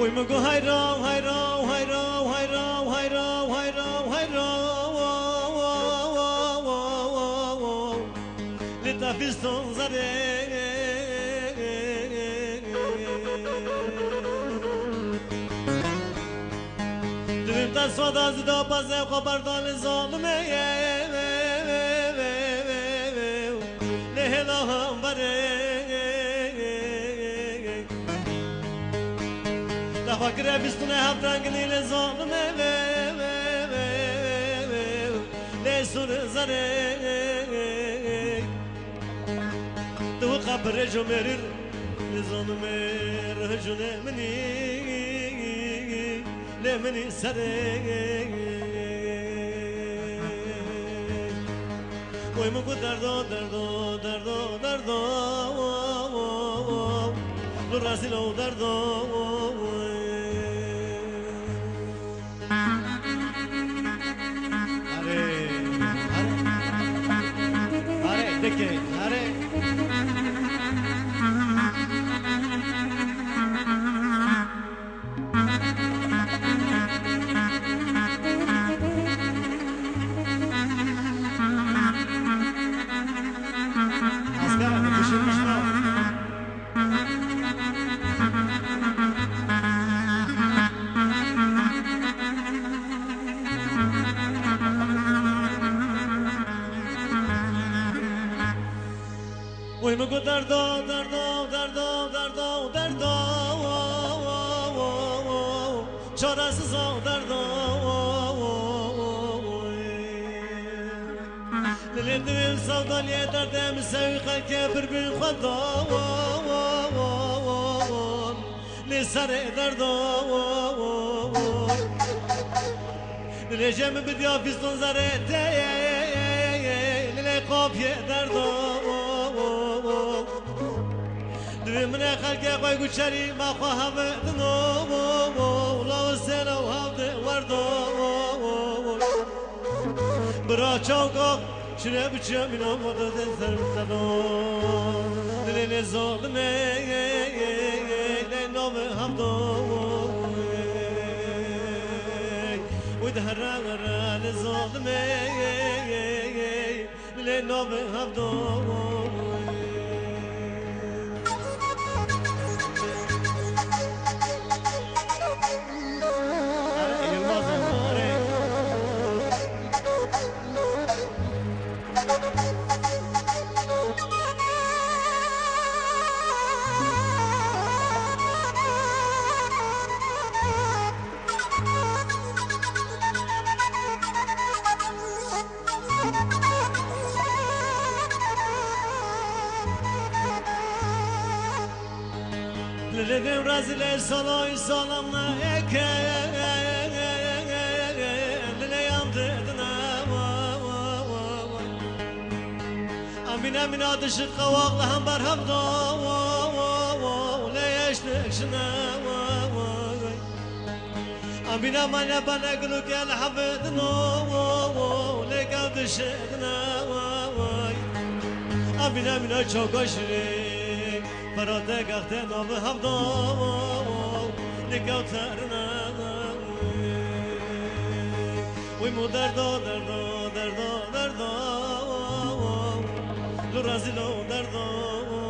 وی مگو هایرا هایرا هایرا هایرا هایرا هایرا هایرا لتافیستون زره دلم تصفاد از دا پس خبردان ظالمه لهلا هم بره فاكر بستنا هفتان قليل ظالمه ليسون زري تو قبر جمرر لظالمه رجل مني لمني سري وي مكو دردو دردو دردو دردو لراسي لو دردو Deke, are. Askara, düşünmüşler. وی مگو دردو دردو دردو دردو دردو چاره‌سیز دردو دلم سودالیه دردم سویقه که بر خدا لسر دردو دلجم بدیا فیستون زره لی قافیه دردو من خلق قوي قشري ما خواهم دنو لا وسنا وهاود وردو برا چوكو شنو بچمينو مدد سرتنو دلي زولمي لنو همدو ودهرا لزولمي لنو همدو Dedim razile salay salamla eke Lile yandı edine Amin amin adışı kavaklı hem barham da Le yaşlık şına Amin aman bana gülük el hafidine Le kavdışı edine Amin amin çok aşırı فرات گخته نام هفدا نگاه ترنا وی مو دردا دردا دردا دردا لرازی لو دردا